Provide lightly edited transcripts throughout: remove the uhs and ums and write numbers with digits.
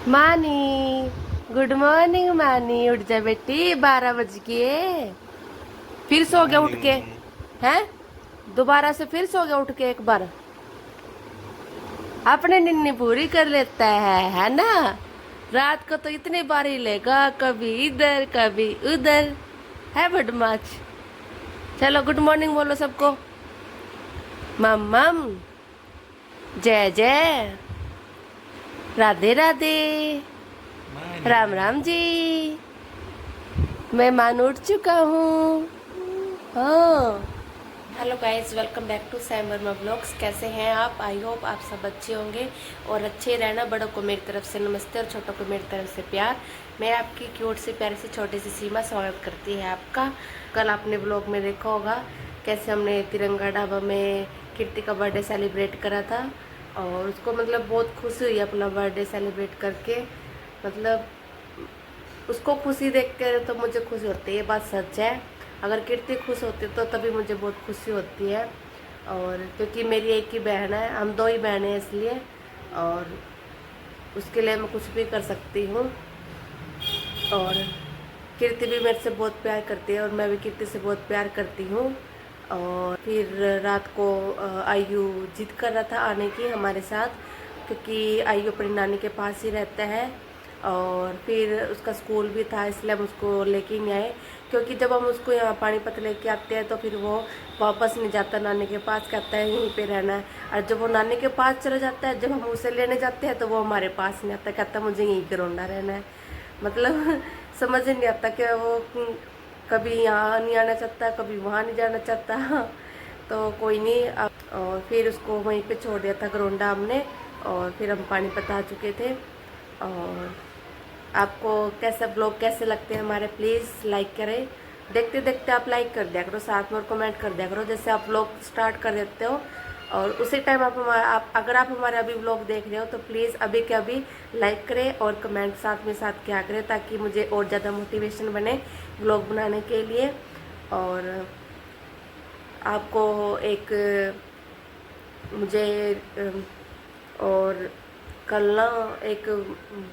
मानी, good morning मानी। उठ जा बेटी, 12 बज गए। फिर सो गया उठ के? मॉर्निंग। हैं? दोबारा से फिर सो गया उठ के एक बार? अपने निन्नी पूरी कर लेता है ना? रात को तो इतनी बार ही लेगा, कभी इधर कभी उधर। है बदमाश। चलो गुड मॉर्निंग बोलो सबको। मम्मम, जय जय, राधे राधे, राम मॉर्निंग। राम जी। मैं मान उठ चुका हूँ। हाँ। Hello guys, welcome back to Sam Verma blogs. कैसे हैं आप? आई होप आप सब अच्छे होंगे और अच्छे रहना। बड़ों को मेरी तरफ से नमस्ते और छोटों को मेरी तरफ से प्यार। मैं आपकी क्यूट सी प्यारी सी छोटी सी सीमा स्वागत करती है आपका। कल आपने ब्लॉग में देखा होगा कैसे हमने तिरंगा ढाबा में कीर्ति का बर्थडे सेलिब्रेट करा था और उसको मतलब बहुत खुशी हुई अपना बर्थडे सेलिब्रेट करके। मतलब उसको खुशी देख कर तो मुझे खुशी होती है, ये बात सच है। अगर कीर्ति खुश होती तो तभी मुझे बहुत खुशी होती है। और क्योंकि मेरी एक ही बहन है, हम दो ही बहन हैं इसलिए, और उसके लिए मैं कुछ भी कर सकती हूँ। और कीर्ति भी मेरे से बहुत प्यार करती है और मैं भी कीर्ति से बहुत प्यार करती हूँ। और फिर रात को आयु जिद कर रहा था आने की हमारे साथ, क्योंकि आयु अपनी नानी के पास ही रहता है। और फिर उसका स्कूल भी था इसलिए हम उसको लेके नहीं आए, क्योंकि जब हम उसको यहाँ पानीपत लेके आते हैं तो फिर वो वापस नहीं जाता नानी के पास, कहता है यहीं पे रहना है। और जब वो नानी के पास चला जाता है, जब हम उसे लेने जाते हैं तो वो हमारे पास नहीं आता, कहता है मुझे यहीं पे रोना रहना है। मतलब समझ नहीं आता कि वो कभी यहाँ नहीं आना चाहता, कभी वहाँ नहीं जाना चाहता। तो कोई नहीं। और फिर उसको वहीं पे छोड़ दिया था ग्रोंडा हमने, और फिर हम पानीपत आ चुके थे। और आपको कैसा ब्लॉग कैसे लगते हैं हमारे, प्लीज़ लाइक करें। देखते देखते आप लाइक कर दिया करो, साथ में और कमेंट कर दिया करो, जैसे आप ब्लॉग स्टार्ट कर देते हो और उसी टाइम आप अगर आप हमारे अभी ब्लॉग देख रहे हो तो प्लीज़ अभी के अभी लाइक करें और कमेंट साथ में साथ क्या करें, ताकि मुझे और ज़्यादा मोटिवेशन बने ब्लॉग बनाने के लिए। और आपको एक मुझे और कल ना एक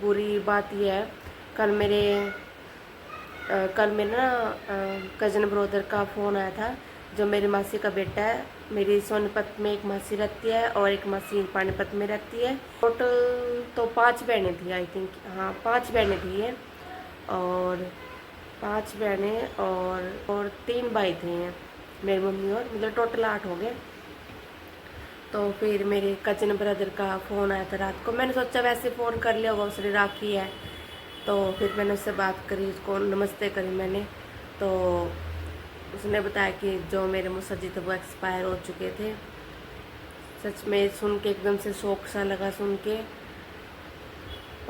बुरी बात यह है। कल मेरे कल मेरे ना कज़न ब्रदर का फ़ोन आया था, जो मेरी मासी का बेटा है। मेरी सोनीपत में एक मासी रहती है और एक मासी पानीपत में रहती है। टोटल तो 5 बहनें थी, आई थिंक। हाँ, 5 बहनें थी ये। और 5 बहनें और 3 भाई थे ये, मेरी मम्मी और, मतलब टोटल 8 हो गए। तो फिर मेरे कज़न ब्रदर का फ़ोन आया था रात को। मैंने सोचा वैसे फ़ोन कर लिया होगा, उसने राखी है। तो फिर मैंने उससे बात करी, उसको नमस्ते करी मैंने। तो उसने बताया कि जो मेरे मौसा जी थे वो एक्सपायर हो चुके थे। सच में सुन के एकदम से शौक सा लगा सुन के।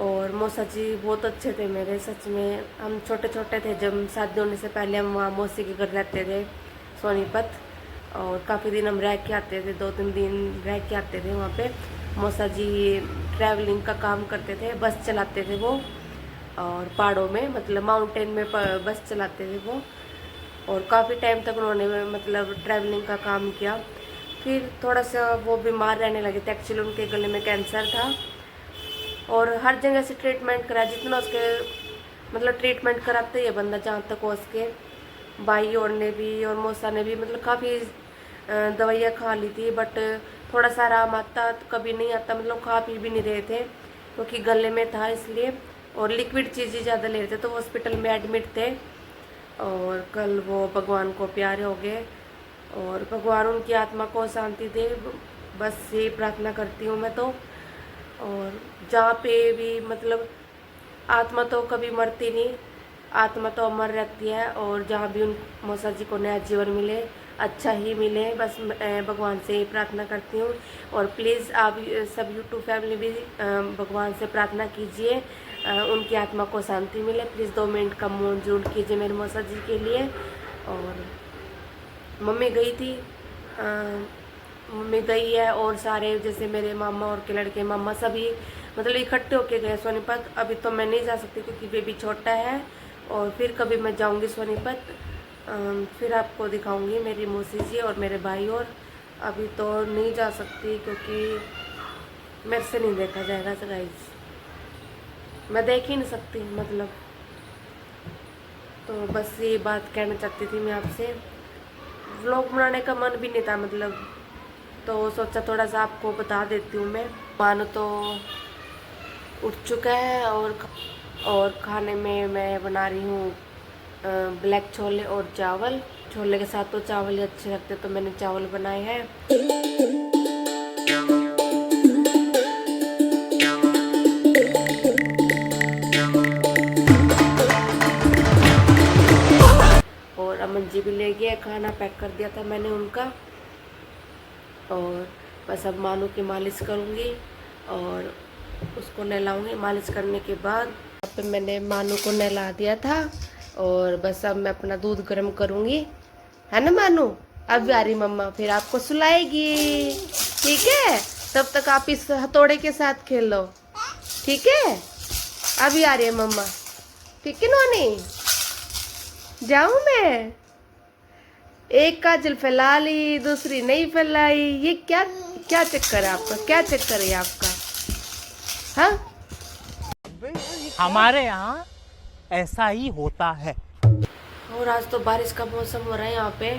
और मौसा जी बहुत अच्छे थे मेरे, सच में। हम छोटे छोटे थे जब शादी होने से पहले हम वहाँ मौसी के घर रहते थे सोनीपत, और काफ़ी दिन हम रह के आते थे, 2-3 दिन रह के आते थे वहाँ पे। मौसा जी ट्रैवलिंग का काम करते थे, बस चलाते थे वो, और पहाड़ों में मतलब माउंटेन में बस चलाते थे वो। और काफ़ी टाइम तक उन्होंने मतलब ट्रैवलिंग का काम किया। फिर थोड़ा सा वो बीमार रहने लगे थे, एक्चुअली उनके गले में कैंसर था। और हर जगह से ट्रीटमेंट करा, जितना उसके मतलब ट्रीटमेंट कराते ही बंदा जहाँ तक हो उसके। भाई और ने भी और मौसा ने भी मतलब काफ़ी दवाइयाँ खा ली थी, बट थोड़ा सा आराम आता तो कभी नहीं आता, मतलब खा पी भी नहीं रहे थे क्योंकि गले में था इसलिए। और लिक्विड चीज़ें ज़्यादा ले रहे थे, तो हॉस्पिटल में एडमिट थे। और कल वो भगवान को प्यारे हो गए, और भगवान उनकी आत्मा को शांति दे, बस यही प्रार्थना करती हूँ मैं तो। और जहाँ पे भी मतलब आत्मा तो कभी मरती नहीं, आत्मा तो अमर रहती है। और जहाँ भी उन मौसा जी को नया जीवन मिले, अच्छा ही मिले, बस मैं भगवान से ही प्रार्थना करती हूँ। और प्लीज़ आप सब यूट्यूब फैमिली भी भगवान से प्रार्थना कीजिए, उनकी आत्मा को शांति मिले। प्लीज़ 2 मिनट का मौन जरूर कीजिए मेरे मौसा जी के लिए। और मम्मी गई थी, मम्मी गई है, और सारे जैसे मेरे मामा और के लड़के मामा सभी मतलब इकट्ठे होके गए सोनीपत। अभी तो मैं नहीं जा सकती क्योंकि बेबी छोटा है, और फिर कभी मैं जाऊंगी सोनीपत, फिर आपको दिखाऊंगी मेरी मौसी जी और मेरे भाई। और अभी तो नहीं जा सकती क्योंकि मेरे से नहीं देखा जाएगा गाइस। मैं देख ही नहीं सकती मतलब। तो बस ये बात कहना चाहती थी मैं आपसे। व्लॉग बनाने का मन भी नहीं था मतलब, तो सोचा थोड़ा सा आपको बता देती हूँ मैं। मानो तो उठ चुका है और खाने में मैं बना रही हूँ ब्लैक छोले और चावल। छोले के साथ तो चावल ही अच्छे लगते, तो मैंने चावल बनाए हैं। और अमन जी भी ले गए, खाना पैक कर दिया था मैंने उनका। और बस अब मानू की मालिश करूँगी और उसको नहलाऊंगी। मालिश करने के बाद यहाँ पे मैंने मानू को नहला दिया था और बस अब मैं अपना दूध गर्म करूँगी, है ना मानू? अब भी आ रही मम्मा, फिर आपको सुलाएगी, ठीक है? तब तक आप इस हथौड़े के साथ खेल लो, ठीक है? अभी आ रही है मम्मा, ठीक है नोनी? जाऊँ मैं? एक काजल फैला ली, दूसरी नहीं फैलाई, ये क्या क्या चक्कर है आपका? क्या चक्कर है आपका? हाँ, हमारे यहाँ ऐसा ही होता है। और आज तो बारिश का मौसम हो रहा है यहाँ पे।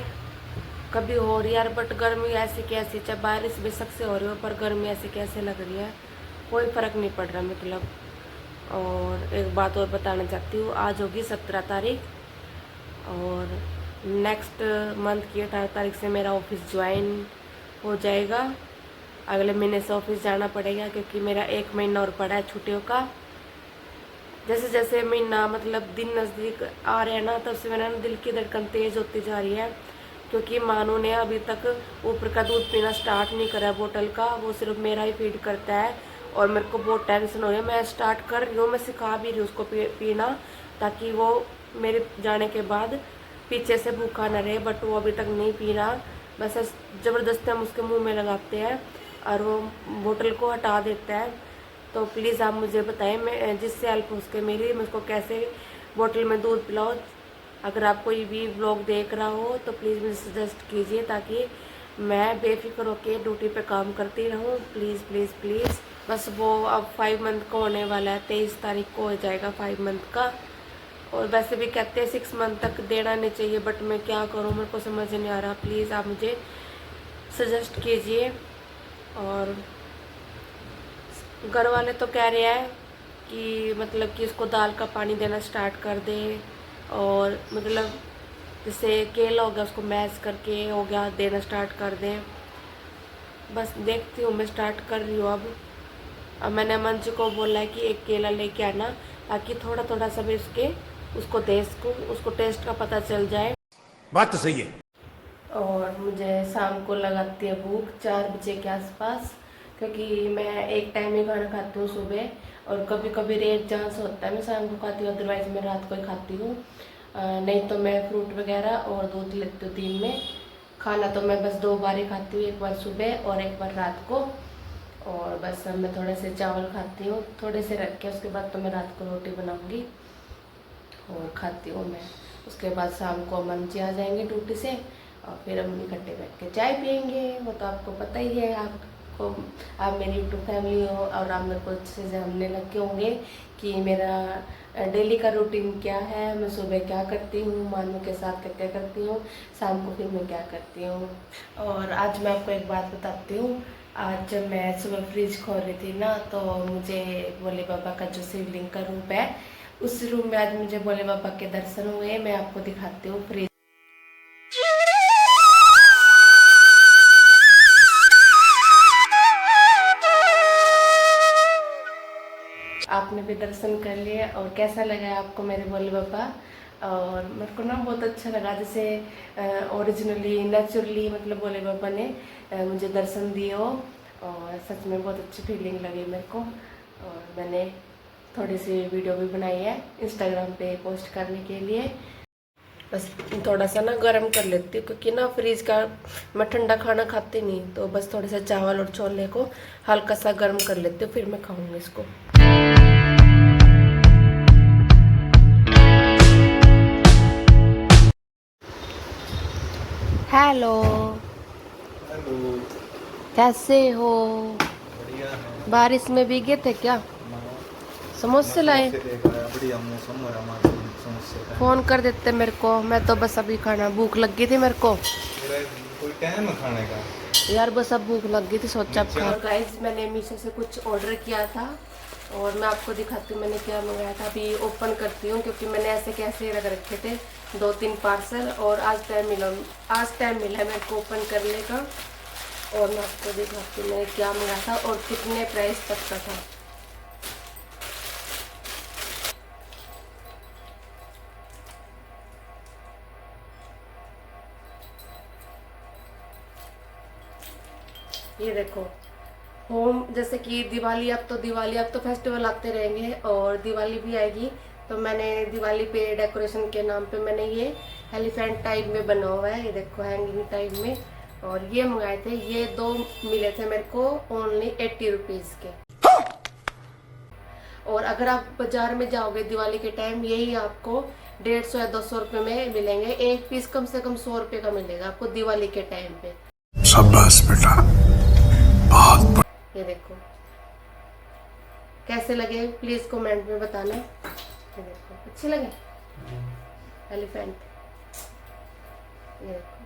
कभी हो रही है बट गर्मी ऐसी कैसी, चाहे बारिश बेशक से हो रही हो पर गर्मी ऐसी कैसे लग रही है, कोई फर्क नहीं पड़ रहा मतलब। और एक बात और बताना चाहती हूँ, आज होगी 17 तारीख और नेक्स्ट मंथ की 18 तारीख से मेरा ऑफिस ज्वाइन हो जाएगा। अगले महीने से ऑफिस जाना पड़ेगा क्योंकि मेरा 1 महीना और पड़ा है छुट्टियों का। जैसे जैसे महीना मतलब दिन नज़दीक आ रहे हैं ना, तब से मेरा दिल की धड़कन तेज़ होती जा रही है क्योंकि मानू ने अभी तक ऊपर का दूध पीना स्टार्ट नहीं करा बोतल का, वो सिर्फ मेरा ही फीड करता है। और मेरे को बहुत टेंशन हो रही है। मैं स्टार्ट कर रही हूँ, मैं सिखा भी रही हूँ उसको पीना, ताकि वो मेरे जाने के बाद पीछे से भूखा न रहे, बट वो अभी तक नहीं पी रहा। बस ज़बरदस्ती हम उसके मुँह में लगाते हैं और वो बोतल को हटा देता है। तो प्लीज़ आप मुझे बताएं, मैं जिससे हेल्प हो सके मेरी, मैं उसको कैसे बोतल में दूध पिलाऊँ। अगर आप कोई भी व्लॉग देख रहा हो तो प्लीज़ मुझे सजेस्ट कीजिए ताकि मैं बेफिक्र होकर ड्यूटी पे काम करती रहूँ। Please please please. बस वो अब 5 मंथ का होने वाला है, 23 तारीख को हो जाएगा 5 मंथ का। और वैसे भी कहते हैं 6 मंथ तक देना नहीं चाहिए, बट मैं क्या करूँ, मेरे को समझ नहीं आ रहा। प्लीज़ आप मुझे सजेस्ट कीजिए। और घर वाले तो कह रहे हैं कि मतलब कि इसको दाल का पानी देना स्टार्ट कर दे, और मतलब जैसे केला हो गया उसको मैश करके हो गया देना स्टार्ट कर दें। बस देखती हूँ, मैं स्टार्ट कर रही हूँ अब मैंने अमन जी को बोला है कि एक केला लेके आना ताकि थोड़ा थोड़ा सा भी उसको दे सकूँ, उसको टेस्ट का पता चल जाए। बात तो सही है। और मुझे शाम को लगाती है भूख 4 बजे के आसपास, क्योंकि मैं एक टाइम ही खाना खाती हूँ सुबह, और कभी कभी रेयर चांस होता है मैं शाम को खाती हूँ, अदरवाइज मैं रात को ही खाती हूँ। नहीं तो मैं फ्रूट वगैरह और दूध लेती हूँ दिन में। खाना तो मैं बस 2 बार ही खाती हूँ, एक बार सुबह और एक बार रात को। और बस अब मैं थोड़े से चावल खाती हूँ, थोड़े से रख के, उसके बाद तो मैं रात को रोटी बनाऊँगी और खाती हूँ मैं। उसके बाद शाम को अमन जी आ जाएंगे ड्यूटी से और फिर हम इकट्ठे बैठ के चाय पियेंगे। वो तो आपको पता ही है, आपको, आप मेरी यूट्यूब फैमिली हो और आप मेरे को अच्छे से जानने लगे होंगे कि मेरा डेली का रूटीन क्या है, मैं सुबह क्या करती हूँ, मानू के साथ क्या क्या करती हूँ, शाम को फिर मैं क्या करती हूँ। और आज मैं आपको एक बात बताती हूँ। आज जब मैं सुबह फ्रिज खोल रही थी ना, तो मुझे भोले बाबा का जो शिवलिंग का रूप है, उस रूम में आज मुझे भोले बाबा के दर्शन हुए। मैं आपको दिखाती हूँ फ्रिज। आपने भी दर्शन कर लिए, और कैसा लगा आपको मेरे भोले बाबा? और मेरे को ना बहुत अच्छा लगा, जैसे ओरिजिनली नेचुरली मतलब भोले बाबा ने मुझे दर्शन दिए हो, और सच में बहुत अच्छी फीलिंग लगी मेरे को। और मैंने थोड़ी सी वीडियो भी बनाई है इंस्टाग्राम पे पोस्ट करने के लिए। बस थोड़ा सा ना गर्म कर लेती हूँ क्योंकि ना फ्रिज का मैं ठंडा खाना खाती नहीं, तो बस थोड़े से चावल और छोले को हल्का सा गर्म कर लेती हूँ, फिर मैं खाऊंगी इसको। हेलो। हेलो। कैसे हो? बढ़िया है। बारिश में भीगे थे क्या? समोसे लाए। बढ़िया मौसम हो रहा हमारे समोसे का। फोन कर देते मेरे को, मैं तो बस अभी खाना, भूख लग गई थी मेरे को मेरा कोई टाइम है खाने का यार, बस अब भूख लग गई थी, सोचा खा। गाइस मैंने मीशो से कुछ ऑर्डर किया था और मैं आपको दिखाती हूँ मैंने क्या मंगाया था। अभी ओपन करती हूँ क्योंकि मैंने ऐसे कैसे रख रखे थे 2-3 पार्सल, और आज टाइम मिला है मेरे को ओपन करने का। और मैं आपको दिखाती हूँ मैंने क्या मंगाया था और कितने प्राइस तक का था। ये देखो, होम, जैसे कि दिवाली, अब तो फेस्टिवल आते रहेंगे और दिवाली भी आएगी, तो मैंने दिवाली पे डेकोरेशन के नाम पे मैंने ये एलिफेंट टाइप में बना हुआ है, ये देखो हैंगिंग टाइप में। और ये मंगाए थे, ये 2 मिले थे मेरे को ओनली 80 रुपीज़ के। और अगर आप बाजार में जाओगे दिवाली के टाइम, यही आपको 150 या 200 रुपये में मिलेंगे। एक पीस कम से कम 100 रुपये का मिलेगा आपको दिवाली के टाइम पे। शाबाश बेटा, बहुत। ये देखो कैसे लगे, प्लीज कमेंट में बताना। ये देखो अच्छे लगे एलिफेंट। ये देखो,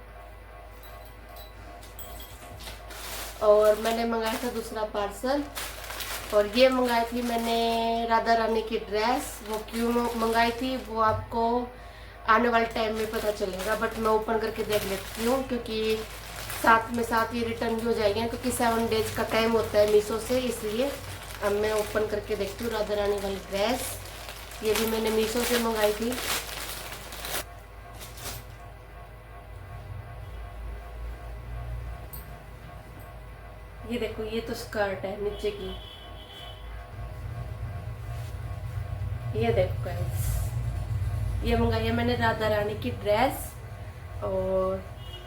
और मैंने मंगाया था दूसरा पार्सल, और ये मंगाई थी मैंने राधा रानी की ड्रेस। वो क्यों मंगाई थी वो आपको आने वाले टाइम में पता चलेगा, बट मैं ओपन करके देख लेती हूँ क्योंकि साथ ये रिटर्न भी हो जाएगी, क्योंकि 7 डेज का टाइम होता है मीशो से, इसलिए अब मैं ओपन करके देखती हूँ राधा रानी वाली ड्रेस। ये भी मैंने मीशो से मंगाई थी। ये देखो, ये तो स्कर्ट है नीचे की। ये देखो गाइस, ये मंगाई है मैंने राधा रानी की ड्रेस, और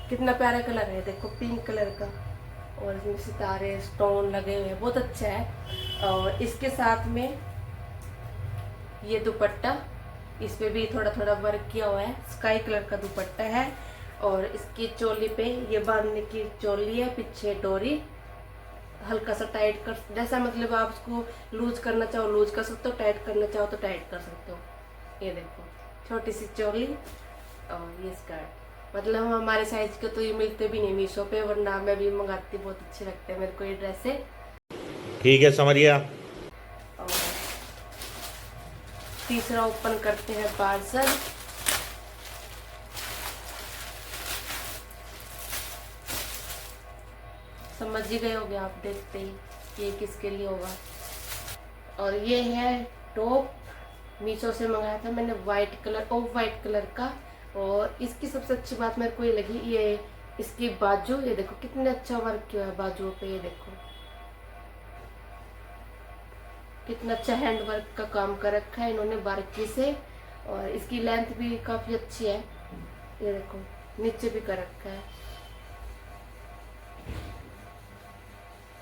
कितना प्यारा कलर है, देखो पिंक कलर का, और इसमें सितारे स्टोन लगे हुए हैं, बहुत अच्छा है। और इसके साथ में ये दुपट्टा, इस पे भी थोड़ा थोड़ा वर्क किया हुआ है, स्काई कलर का दुपट्टा है। और इसकी चोली पे ये बांधने की चोली है, पीछे डोरी, हल्का सा टाइट कर, जैसा मतलब आप उसको लूज करना चाहो लूज कर सकते हो, टाइट करना चाहो तो टाइट कर सकते हो। ये देखो छोटी सी चोली और ये स्कर्ट, मतलब हमारे साइज के तो ये मिलते भी नहीं मीशो पे, वरना मैं भी मंगाती, बहुत अच्छे लगते हैं मेरे को ये ड्रेसें। ठीक है, समझ गया। और तीसरा ओपन करते हैं पार्सल। समझ ही गए होंगे आप देखते ही ये किसके लिए होगा। और ये है टॉप, मीशो से मंगाया था मैंने, white colour, of white colour का। और इसकी सबसे अच्छी बात मेरे को ये लगी, ये इसकी बाजू, ये देखो कितने अच्छा वर्क किया है बाजुओं पे, ये देखो कितना अच्छा हैंड वर्क का काम कर रखा है इन्होंने बारीकी से। और इसकी लेंथ भी काफी अच्छी है, ये देखो नीचे भी कर रखा है।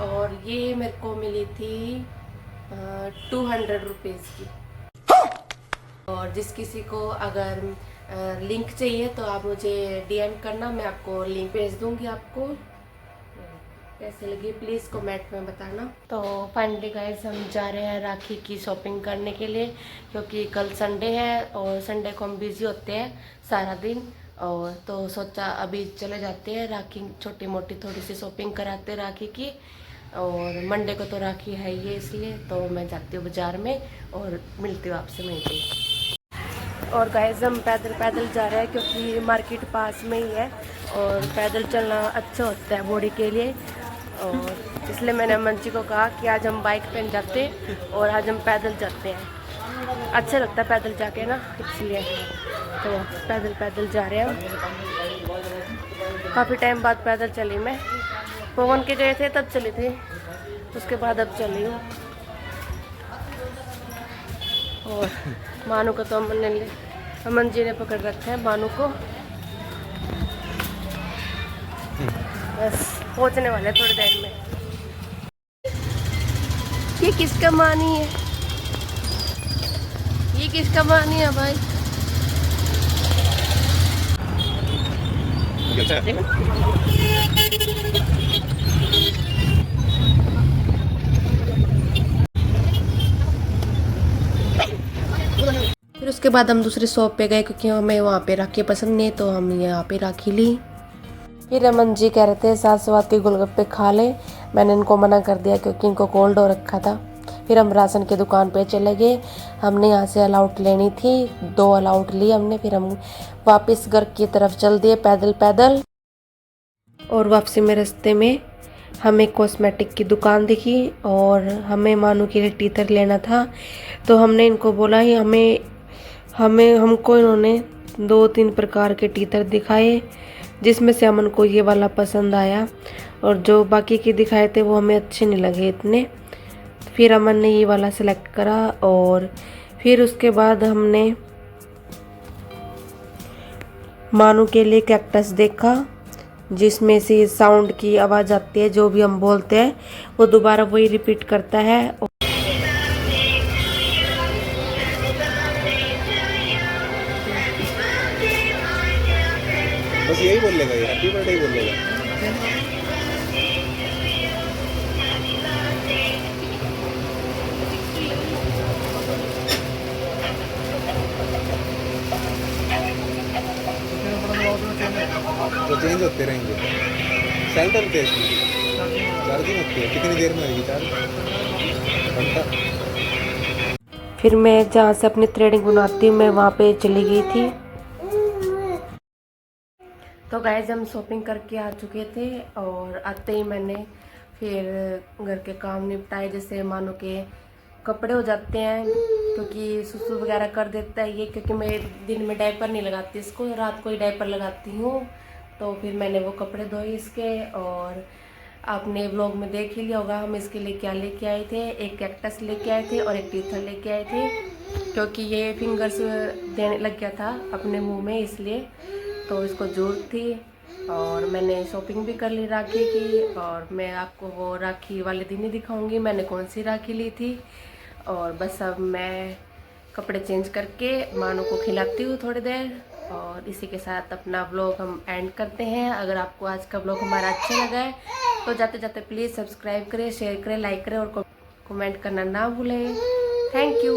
और ये मेरे को मिली थी 200 रुपीज़ की। और जिस किसी को अगर लिंक चाहिए तो आप मुझे डीएम करना, मैं आपको लिंक भेज दूंगी आपको। कैसे लगी प्लीज़ कमेंट में बताना। तो फाइनली गाइस हम जा रहे हैं राखी की शॉपिंग करने के लिए, क्योंकि कल संडे है और संडे को हम बिजी होते हैं सारा दिन। और तो सोचा अभी चले जाते हैं, राखी छोटी मोटी थोड़ी सी शॉपिंग कराते हैं राखी की। और मंडे को तो राखी है ये, इसलिए तो मैं जाती हूँ बाज़ार में और मिलती हूँ आपसे वहीं पे। और गाइस हम पैदल जा रहे हैं क्योंकि मार्केट पास में ही है और पैदल चलना अच्छा होता है बॉडी के लिए। और इसलिए मैंने अमन जी को कहा कि आज हम बाइक पे जाते और आज हम पैदल जाते हैं, अच्छा लगता है पैदल जाके ना, इसलिए तो पैदल जा रहे हैं। काफ़ी टाइम बाद पैदल चली मैं, पवन के गए थे तब चली थी, उसके बाद अब चली हूँ। और मानू को तो अमन जी ने पकड़ रखा है मानू को, बस पहुँचने वाले थोड़ी देर में। ये किसका मानी है, ये किसका मानी है भाई? फिर उसके बाद हम दूसरी शॉप पे गए क्योंकि हमें वहाँ पे राखी पसंद नहीं, तो हम यहाँ पे राखी ली। फिर अमन जी कह रहे थे साथ के गोलगप्पे खा ले, मैंने इनको मना कर दिया क्योंकि इनको कोल्ड हो रखा था। फिर हम राशन की दुकान पे चले गए, हमने यहाँ से अलाउट लेनी थी, 2 अलाउट ली हमने। फिर हम वापस घर की तरफ चल दिए पैदल। और वापसी में रास्ते में हमें कॉस्मेटिक की दुकान दिखी और हमें मानू के लिए टीथर लेना था। तो हमने इनको बोला ही हमको इन्होंने 2-3 प्रकार के टीथर दिखाए, जिसमें से अमन को ये वाला पसंद आया और जो बाकी के दिखाए थे वो हमें अच्छे नहीं लगे इतने। फिर अमन ने ये वाला सेलेक्ट करा और फिर उसके बाद हमने मानू के लिए कैक्टस देखा, जिसमें से साउंड की आवाज़ आती है, जो भी हम बोलते हैं वो दोबारा वही रिपीट करता है। बस यही बोलेगा, ये हैप्पी बर्थडे बोलेगा। तो चेंज होते रहेंगे। सेंटर पे चार्जिंग होती है, कितनी देर में आएगी चार्ज? घंटा। फिर मैं जहाँ से अपनी थ्रेडिंग बनाती हूँ मैं वहाँ पे चली गई थी। तो गाइस हम शॉपिंग करके आ चुके थे और आते ही मैंने फिर घर के काम निपटाए, जैसे मानो के कपड़े हो जाते हैं क्योंकि सुसु वगैरह कर देता है ये, क्योंकि मैं दिन में डायपर नहीं लगाती इसको, रात को ही डायपर लगाती हूँ। तो फिर मैंने वो कपड़े धोए इसके, और आपने व्लॉग में देख ही लिया होगा हम इसके लिए क्या लेके आए थे। एक कैक्टस लेके आए थे और एक टीथर लेके आए थे, क्योंकि ये फिंगर्स देने लग गया था अपने मुंह में, इसलिए तो इसको जरूरत थी। और मैंने शॉपिंग भी कर ली राखी की, और मैं आपको वो राखी वाले दिन ही दिखाऊंगी मैंने कौन सी राखी ली थी। और बस अब मैं कपड़े चेंज करके मानो को खिलाती हूँ थोड़ी देर, और इसी के साथ अपना व्लॉग हम एंड करते हैं। अगर आपको आज का व्लॉग हमारा अच्छा लगा है तो जाते जाते प्लीज़ सब्सक्राइब करें, शेयर करें, लाइक करें और कमेंट करना ना भूलें। Thank you.